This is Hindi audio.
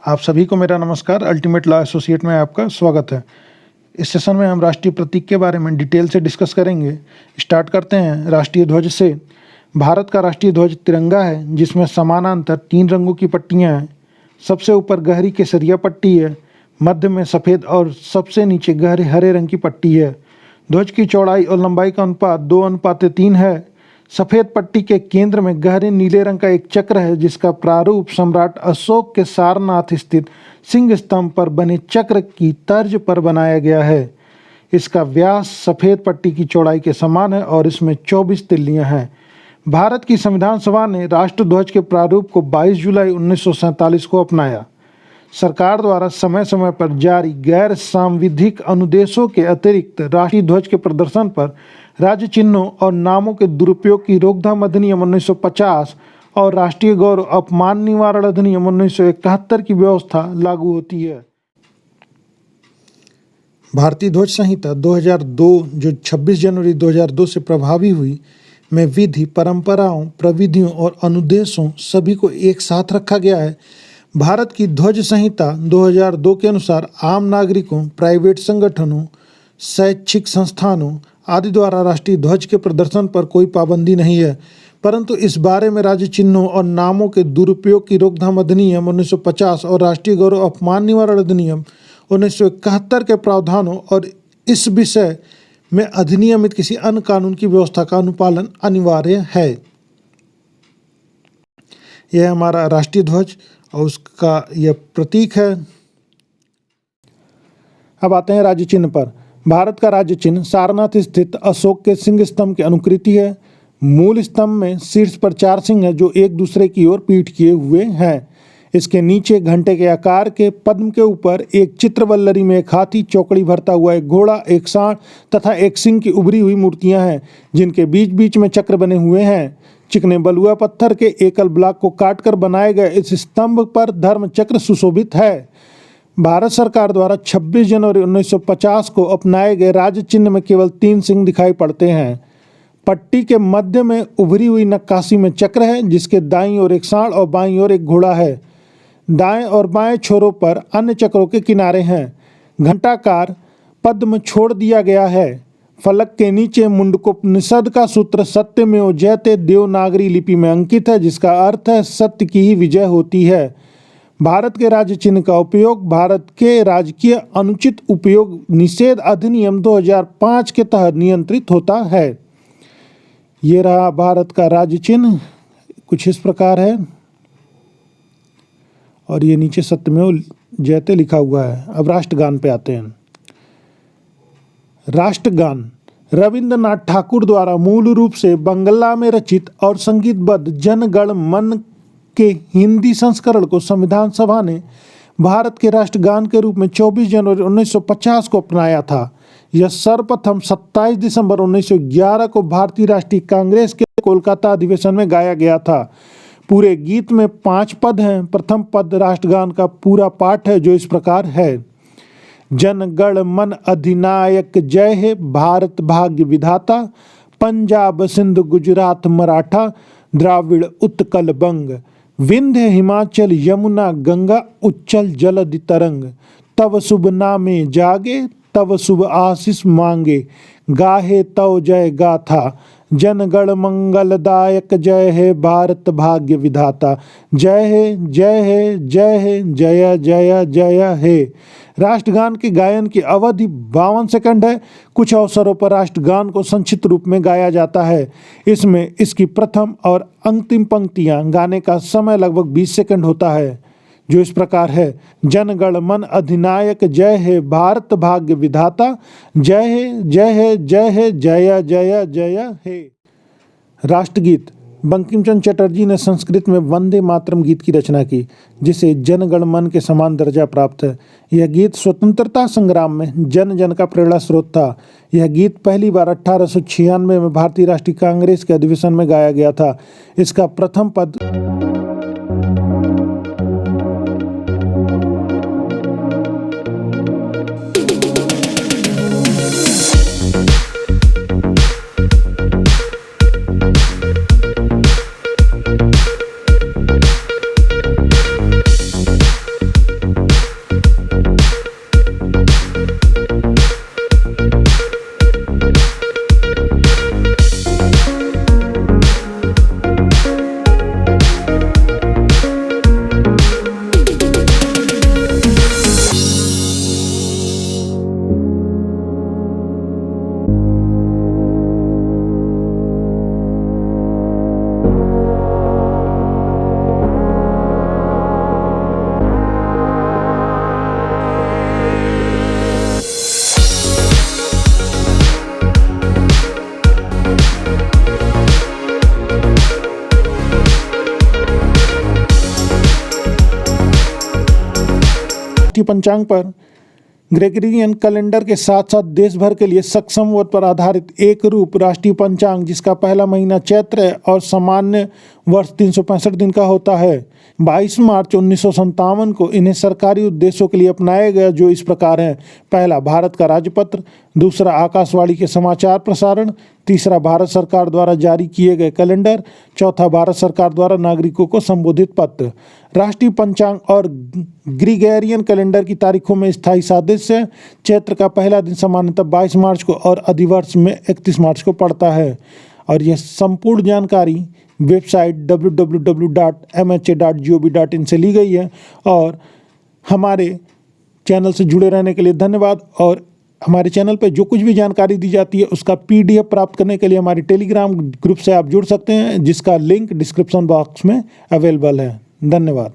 आप सभी को मेरा नमस्कार। अल्टीमेट लॉ एसोसिएट में आपका स्वागत है। इस सेशन में हम राष्ट्रीय प्रतीक के बारे में डिटेल से डिस्कस करेंगे। स्टार्ट करते हैं राष्ट्रीय ध्वज से। भारत का राष्ट्रीय ध्वज तिरंगा है, जिसमें समानांतर 3 रंगों की पट्टियां हैं। सबसे ऊपर गहरी केसरिया पट्टी है, मध्य में सफ़ेद और सबसे नीचे गहरे हरे रंग की पट्टी है। ध्वज की चौड़ाई और लंबाई का अनुपात 2:3 है। सफ़ेद पट्टी के केंद्र में गहरे नीले रंग का एक चक्र है, जिसका प्रारूप सम्राट अशोक के सारनाथ स्थित सिंह स्तंभ पर बने चक्र की तर्ज पर बनाया गया है। इसका व्यास सफ़ेद पट्टी की चौड़ाई के समान है और इसमें 24 तिल्लियां हैं। भारत की संविधान सभा ने राष्ट्रध्वज के प्रारूप को 22 जुलाई 1947 को अपनाया। सरकार द्वारा समय समय पर जारी गैर सांविधिक अनुदेशों के अतिरिक्त राष्ट्रीय ध्वज के प्रदर्शन पर राज्य चिन्हों और नामों के दुरुपयोग की रोकथाम अधिनियम 1950 और राष्ट्रीय गौरव अपमान निवारण अधिनियम 1971 की व्यवस्था लागू होती है। भारतीय ध्वज संहिता 2002, जो 26 जनवरी 2002 से प्रभावी हुई, में विधि, परंपराओं, प्रविधियों और अनुदेशों सभी को एक साथ रखा गया है। भारत की ध्वज संहिता 2002 के अनुसार आम नागरिकों, प्राइवेट संगठनों, शैक्षिक संस्थानों आदि द्वारा राष्ट्रीय ध्वज के प्रदर्शन पर कोई पाबंदी नहीं है, परंतु इस बारे में राज्य चिन्हों और नामों के दुरुपयोग की रोकथाम अधिनियम 1950 और राष्ट्रीय गौरव अपमान निवारण अधिनियम 1971 के प्रावधानों और इस विषय में अधिनियमित किसी अन्य कानून की व्यवस्था का अनुपालन अनिवार्य है। यह हमारा राष्ट्रीय ध्वज और उसका यह प्रतीक है। अब आते हैं राज्य चिन्ह पर। भारत का राज्य चिन्ह सारनाथ स्थित अशोक के सिंह स्तंभ की अनुकृति है। मूल स्तंभ में शीर्ष पर 4 सिंह हैं, जो एक दूसरे की ओर पीठ किए हुए हैं। इसके नीचे घंटे के आकार के पद्म के ऊपर एक चित्रवल्लरी में एक हाथी, चौकड़ी भरता हुआ एक घोड़ा, एक सांड तथा एक सिंह की उभरी हुई मूर्तियां हैं, जिनके बीच बीच में चक्र बने हुए हैं। चिकने बलुआ पत्थर के एकल ब्लॉक को काटकर बनाए गए इस स्तंभ पर धर्म चक्र सुशोभित है। भारत सरकार द्वारा 26 जनवरी 1950 को अपनाए गए राज्य चिन्ह में केवल 3 सिंह दिखाई पड़ते हैं। पट्टी के मध्य में उभरी हुई नक्काशी में चक्र है, जिसके दाईं ओर एक सांड और बाईं ओर एक घोड़ा है। दाएं और बाएं छोरों पर अन्य चक्रों के किनारे हैं। घंटाकार पद्म छोड़ दिया गया है। फलक के नीचे मुंडकोपनिषद का सूत्र सत्यमेव जयते देवनागरी लिपि में अंकित है, जिसका अर्थ है सत्य की ही विजय होती है। भारत के राज्य चिन्ह का उपयोग भारत के राजकीय अनुचित उपयोग निषेध अधिनियम 2005 के तहत नियंत्रित होता है। ये रहा भारत का राज्य चिन्ह, कुछ इस प्रकार है और ये नीचे सत्यमेव जयते लिखा हुआ है। अब राष्ट्रगान पे आते हैं। राष्ट्रगान रविंद्रनाथ ठाकुर द्वारा मूल रूप से बंगला में रचित और संगीतबद्ध जन गण मन के हिंदी संस्करण को संविधान सभा ने भारत के राष्ट्रगान के रूप में 24 जनवरी 1950 को अपनाया था। यह सर्वप्रथम 27 दिसंबर 1911 को भारतीय राष्ट्रीय कांग्रेस के कोलकाता अधिवेशन में गाया गया था। पूरे गीत में 5 पद हैं। प्रथम पद राष्ट्रगान का पूरा पाठ है, जो इस प्रकार है। जन गण मन अधिनायक जय हे, भारत भाग्य विधाता, पंजाब सिंध गुजरात मराठा, द्राविड़ उत्कल बंग, विंध्य हिमाचल यमुना गंगा, उच्चल जलधि तरंग, तव शुभ नामे जागे, तव शुभ आशीष मांगे, गाहे तव जय गाथा, जन गण मंगलदायक जय हे, भारत भाग्य विधाता, जय हे जय हे जय हे, जय जय जय हे। राष्ट्रगान के गायन की अवधि 52 सेकंड है। कुछ अवसरों पर राष्ट्रगान को संक्षिप्त रूप में गाया जाता है। इसमें इसकी प्रथम और अंतिम पंक्तियां गाने का समय लगभग 20 सेकंड होता है, जो इस प्रकार है। जन गण मन अधिनायक जय हे, भारत भाग्य विधाता, जय हे जय हे जय हे, जय जय जय हे। राष्ट्रगीत बंकिम चंद्र चटर्जी ने संस्कृत में वंदे मातरम गीत की रचना की, जिसे जन गण मन के समान दर्जा प्राप्त है। यह गीत स्वतंत्रता संग्राम में जन जन का प्रेरणा स्रोत था। यह गीत पहली बार 1896 में भारतीय राष्ट्रीय कांग्रेस के अधिवेशन में गाया गया था। इसका प्रथम पद राष्ट्रीय पंचांग पर ग्रेगोरियन कैलेंडर के साथ साथ देश भर के लिए सक्समवत पर आधारित एक रूप राष्ट्रीय पंचांग, जिसका पहला महीना चैत्र है और सामान्य वर्ष 365 दिन का होता है। 22 मार्च 1957 को इन्हें सरकारी उद्देश्यों के लिए अपनाया गया, जो इस प्रकार हैं। पहला, भारत का राजपत्र। दूसरा, आकाशवाणी के समाचार प्रसारण। तीसरा, भारत सरकार द्वारा जारी किए गए कैलेंडर। चौथा, भारत सरकार द्वारा नागरिकों को संबोधित पत्र। राष्ट्रीय पंचांग और ग्रीगोरियन कैलेंडर की तारीखों में स्थायी सादृश्य। चैत्र का पहला दिन सामान्यतः 22 मार्च को और अधिवर्ष में 31 मार्च को पड़ता है। और यह संपूर्ण जानकारी वेबसाइट www.mha.gov.in से ली गई है। और हमारे चैनल से जुड़े रहने के लिए धन्यवाद। और हमारे चैनल पर जो कुछ भी जानकारी दी जाती है उसका PDF प्राप्त करने के लिए हमारे टेलीग्राम ग्रुप से आप जुड़ सकते हैं, जिसका लिंक डिस्क्रिप्शन बॉक्स में अवेलेबल है। धन्यवाद।